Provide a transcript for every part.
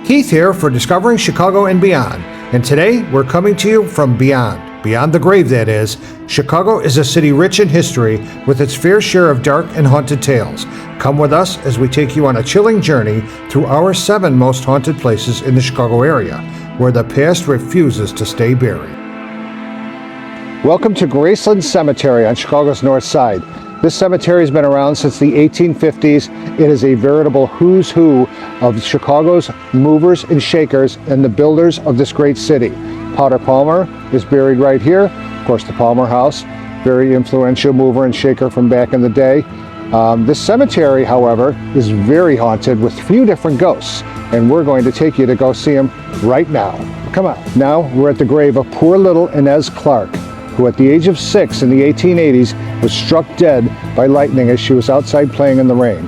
Keith here for Discovering Chicago and Beyond, and today we're coming to you from beyond the grave that is. Chicago is a city rich in history with its fair share of dark and haunted tales. Come with us as we take you on a chilling journey through our 7 most haunted places in the Chicago area, where the past refuses to stay buried. Welcome to Graceland Cemetery on Chicago's north side. This cemetery has been around since the 1850s. It is a veritable who's who of Chicago's movers and shakers and the builders of this great city. Potter Palmer is buried right here. Of course, the Palmer House, very influential mover and shaker from back in the day. This cemetery, however, is very haunted with a few different ghosts, and we're going to take you to go see them right now. Come on. Now we're at the grave of poor little Inez Clark, who at the age of 6 in the 1880s was struck dead by lightning as she was outside playing in the rain.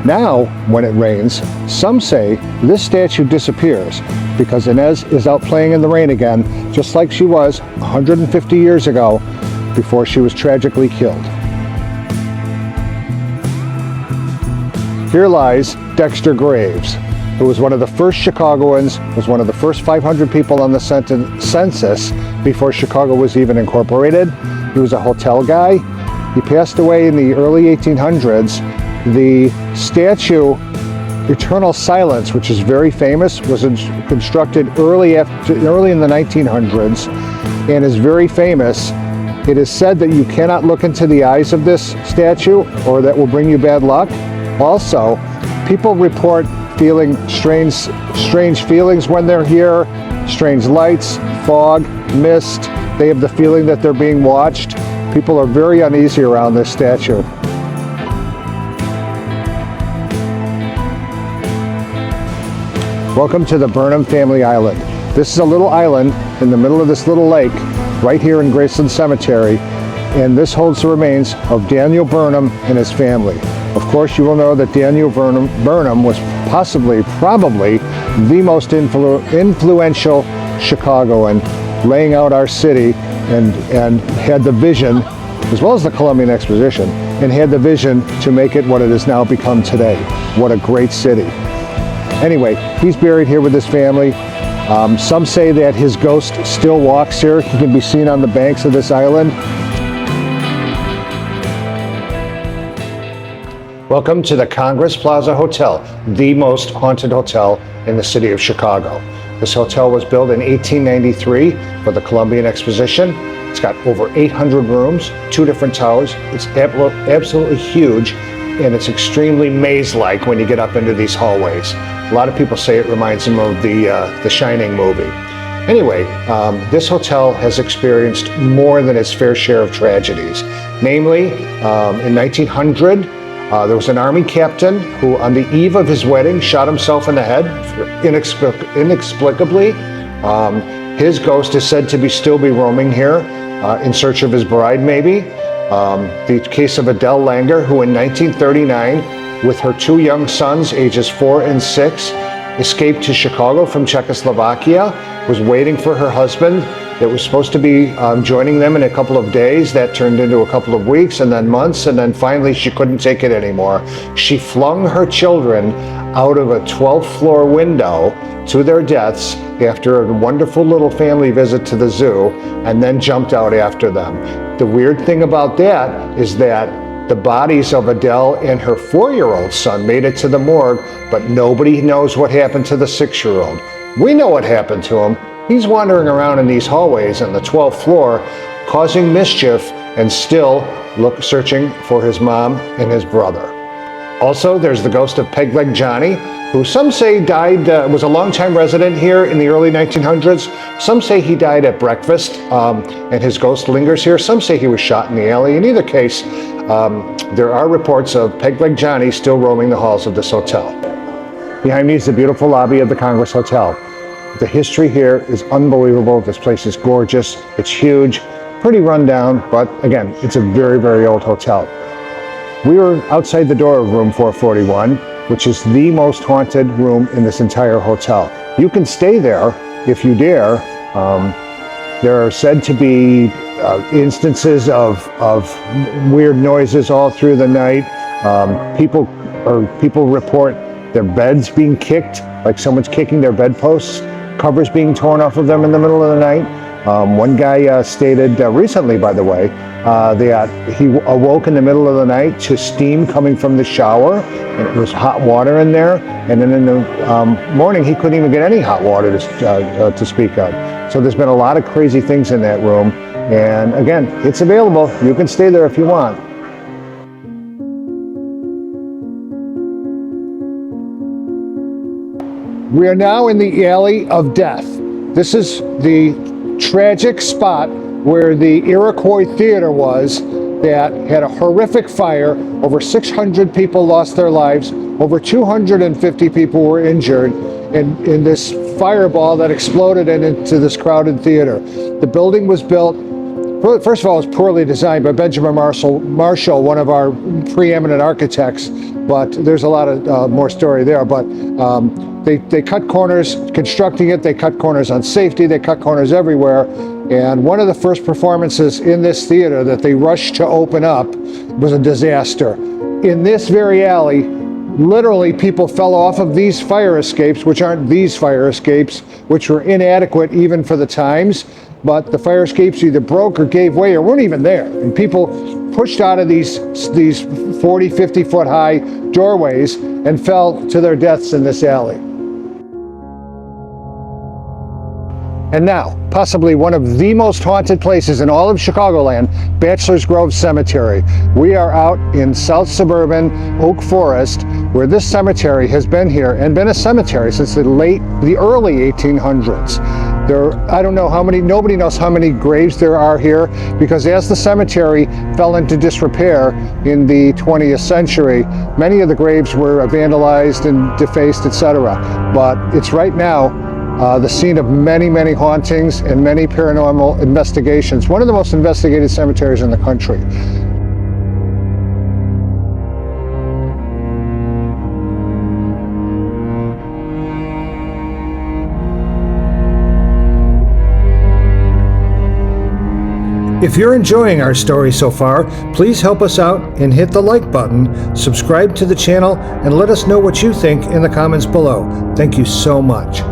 Now, when it rains, some say this statue disappears because Inez is out playing in the rain again, just like she was 150 years ago before she was tragically killed. Here lies Dexter Graves, who was one of the first Chicagoans, was one of the first 500 people on the census before Chicago was even incorporated. He was a hotel guy. He passed away in the early 1800s. The statue, Eternal Silence, which is very famous, was constructed early in the 1900s and is very famous. It is said that you cannot look into the eyes of this statue or that will bring you bad luck. Also, people report feeling strange feelings when they're here, strange lights, fog, mist. They have the feeling that they're being watched. People are very uneasy around this statue. Welcome to the Burnham Family Island. This is a little island in the middle of this little lake right here in Graceland Cemetery, and this holds the remains of Daniel Burnham and his family. Of course, you will know that Daniel Burnham was probably the most influential Chicagoan, laying out our city and had the vision, as well as the Columbian Exposition, and had the vision to make it what it has now become today. What a great city. Anyway, he's buried here with his family. Some say that his ghost still walks here. He can be seen on the banks of this island. Welcome to the Congress Plaza Hotel, the most haunted hotel in the city of Chicago. This hotel was built in 1893 for the Columbian Exposition. It's got over 800 rooms, 2 different towers. It's absolutely huge, and it's extremely maze-like when you get up into these hallways. A lot of people say it reminds them of the Shining movie. Anyway, this hotel has experienced more than its fair share of tragedies. Namely, in 1900, there was an Army captain who, on the eve of his wedding, shot himself in the head inexplicably. His ghost is said to still be roaming here in search of his bride, maybe. The case of Adele Langer, who in 1939, with her 2 young sons, ages 4 and 6, escaped to Chicago from Czechoslovakia, was waiting for her husband that was supposed to be joining them in a couple of days. That turned into a couple of weeks and then months, and then finally she couldn't take it anymore. She flung her children out of a 12th floor window to their deaths after a wonderful little family visit to the zoo, and then jumped out after them. The weird thing about that is that the bodies of Adele and her 4-year-old son made it to the morgue, but nobody knows what happened to the 6-year-old. We know what happened to him. He's wandering around in these hallways on the 12th floor, causing mischief and still searching for his mom and his brother. Also, there's the ghost of Peg-Leg Johnny, who some say died, was a longtime resident here in the early 1900s. Some say he died at breakfast, and his ghost lingers here. Some say he was shot in the alley. In either case, there are reports of Peg-Leg Johnny still roaming the halls of this hotel. Behind me is the beautiful lobby of the Congress Hotel. The history here is unbelievable. This place is gorgeous. It's huge, pretty run down, but again, it's a very, very old hotel. We are outside the door of room 441, which is the most haunted room in this entire hotel. You can stay there if you dare. There are said to be instances of weird noises all through the night. People report their beds being kicked, like someone's kicking their bedposts, covers being torn off of them in the middle of the night. One guy stated recently, by the way, that he awoke in the middle of the night to steam coming from the shower, and it was hot water in there, and then in the morning he couldn't even get any hot water to speak of. So there's been a lot of crazy things in that room, and again, it's available. You can stay there if you want. We are now in the Alley of Death. This is the tragic spot where the Iroquois Theater was, that had a horrific fire. Over 600 people lost their lives. Over 250 people were injured in this fireball that exploded into this crowded theater. The building was built, first of all, it was poorly designed by Benjamin Marshall, one of our preeminent architects, but there's a lot of more story there. But they cut corners constructing it, they cut corners on safety, they cut corners everywhere. And one of the first performances in this theater that they rushed to open up was a disaster. In this very alley, literally people fell off of these fire escapes, which aren't these fire escapes, which were inadequate even for the times, but the fire escapes either broke or gave way or weren't even there. And people pushed out of these 40, 50 foot high doorways and fell to their deaths in this alley. And now, possibly one of the most haunted places in all of Chicagoland, Bachelor's Grove Cemetery. We are out in South Suburban Oak Forest, where this cemetery has been here and been a cemetery since the early 1800s. I don't know how many, nobody knows how many graves there are here, because as the cemetery fell into disrepair in the 20th century, many of the graves were vandalized and defaced, etc. But it's right now the scene of many, many hauntings and many paranormal investigations. One of the most investigated cemeteries in the country. If you're enjoying our story so far, please help us out and hit the like button, subscribe to the channel, and let us know what you think in the comments below. Thank you so much.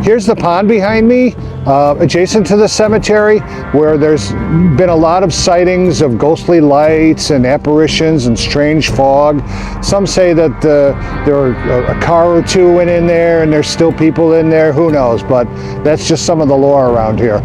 Here's the pond behind me, adjacent to the cemetery, where there's been a lot of sightings of ghostly lights and apparitions and strange fog. Some say that there are a car or two went in there and there's still people in there, who knows, but that's just some of the lore around here.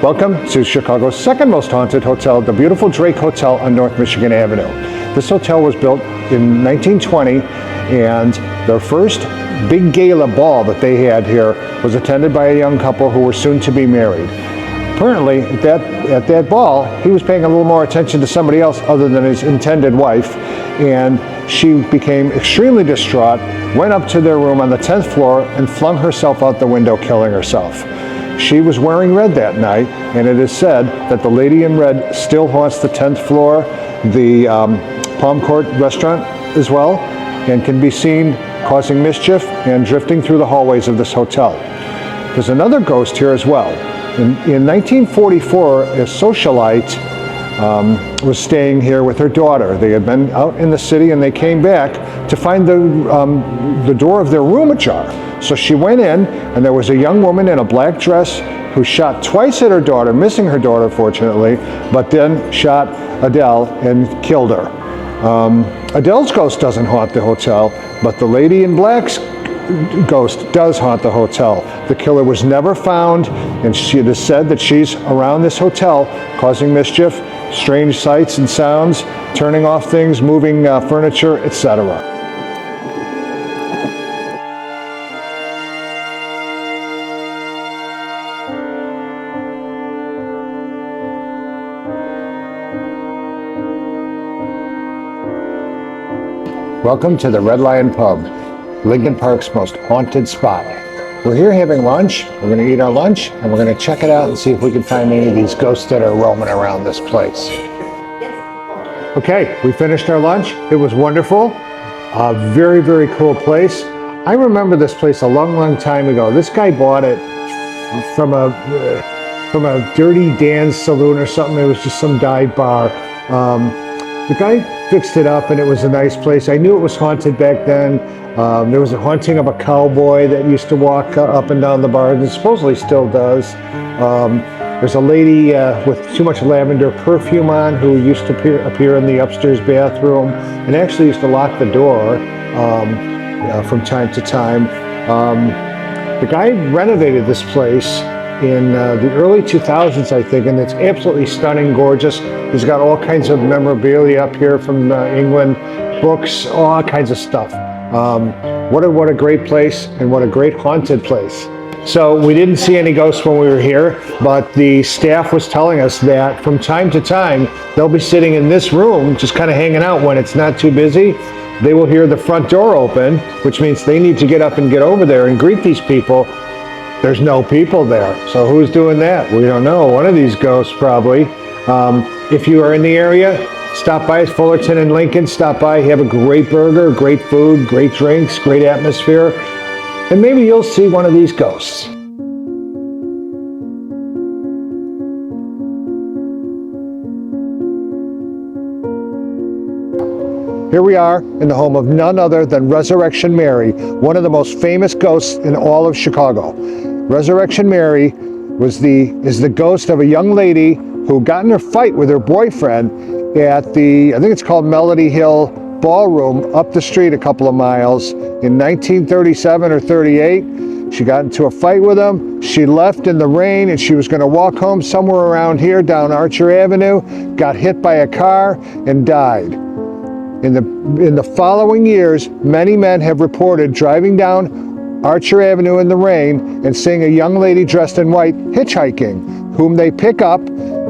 Welcome to Chicago's second most haunted hotel, the beautiful Drake Hotel on North Michigan Avenue. This hotel was built in 1920, and their first big gala ball that they had here was attended by a young couple who were soon to be married. Apparently, at that ball, he was paying a little more attention to somebody else other than his intended wife, and she became extremely distraught, went up to their room on the 10th floor, and flung herself out the window, killing herself. She was wearing red that night, and it is said that the lady in red still haunts the 10th floor, the Palm Court restaurant as well, and can be seen causing mischief and drifting through the hallways of this hotel. There's another ghost here as well. In 1944, a socialite was staying here with her daughter. They had been out in the city and they came back to find the door of their room ajar. So she went in, and there was a young woman in a black dress who shot twice at her daughter, missing her daughter fortunately, but then shot Adele and killed her. Adele's ghost doesn't haunt the hotel, but the lady in black's ghost does haunt the hotel. The killer was never found, and it is said that she's around this hotel causing mischief, strange sights and sounds, turning off things, moving furniture, etc. Welcome to the Red Lion Pub, Lincoln Park's most haunted spot. we're here having lunch. We're going to eat our lunch, and we're going to check it out and see if we can find any of these ghosts that are roaming around this place. Okay, we finished our lunch. It was wonderful. A very, very cool place. I remember this place a long, long time ago. This guy bought it from a Dirty Dan's saloon or something. It was just some dive bar. The guy fixed it up and it was a nice place. I knew it was haunted back then. There was a haunting of a cowboy that used to walk up and down the bar, and supposedly still does. There's a lady with too much lavender perfume on who used to appear in the upstairs bathroom and actually used to lock the door from time to time. The guy renovated this place in the early 2000s, I think, and it's absolutely stunning, gorgeous. He's got all kinds of memorabilia up here from England, books, all kinds of stuff. What a great place, and what a great haunted place. So we didn't see any ghosts when we were here, but the staff was telling us that from time to time, they'll be sitting in this room, just kind of hanging out when it's not too busy. They will hear the front door open, which means they need to get up and get over there and greet these people. There's no people there. So who's doing that? We don't know. One of these ghosts probably. If you are in the area, stop by Fullerton and Lincoln. Stop by, have a great burger, great food, great drinks, great atmosphere. And maybe you'll see one of these ghosts. Here we are in the home of none other than Resurrection Mary, one of the most famous ghosts in all of Chicago. Resurrection Mary is the ghost of a young lady who got in a fight with her boyfriend at the, I think it's called Melody Hill Ballroom up the street a couple of miles in 1937 or 38. She got into a fight with him. She left in the rain and she was going to walk home somewhere around here down Archer Avenue, got hit by a car and died. In the following years, many men have reported driving down Archer Avenue in the rain and seeing a young lady dressed in white hitchhiking, whom they pick up.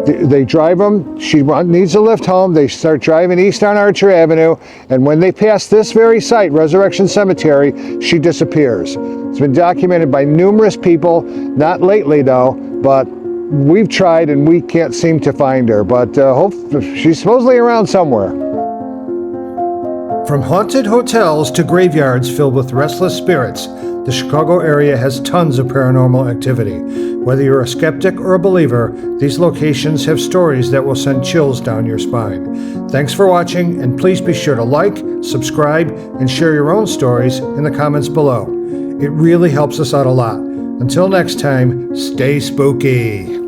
They drive them. She needs a lift home. They start driving east on Archer Avenue, and when they pass this very site, Resurrection Cemetery, she disappears. It's been documented by numerous people, not lately though, but we've tried and we can't seem to find her, but she's supposedly around somewhere. From haunted hotels to graveyards filled with restless spirits, the Chicago area has tons of paranormal activity. Whether you're a skeptic or a believer, these locations have stories that will send chills down your spine. Thanks for watching, and please be sure to like, subscribe, and share your own stories in the comments below. It really helps us out a lot. Until next time, stay spooky.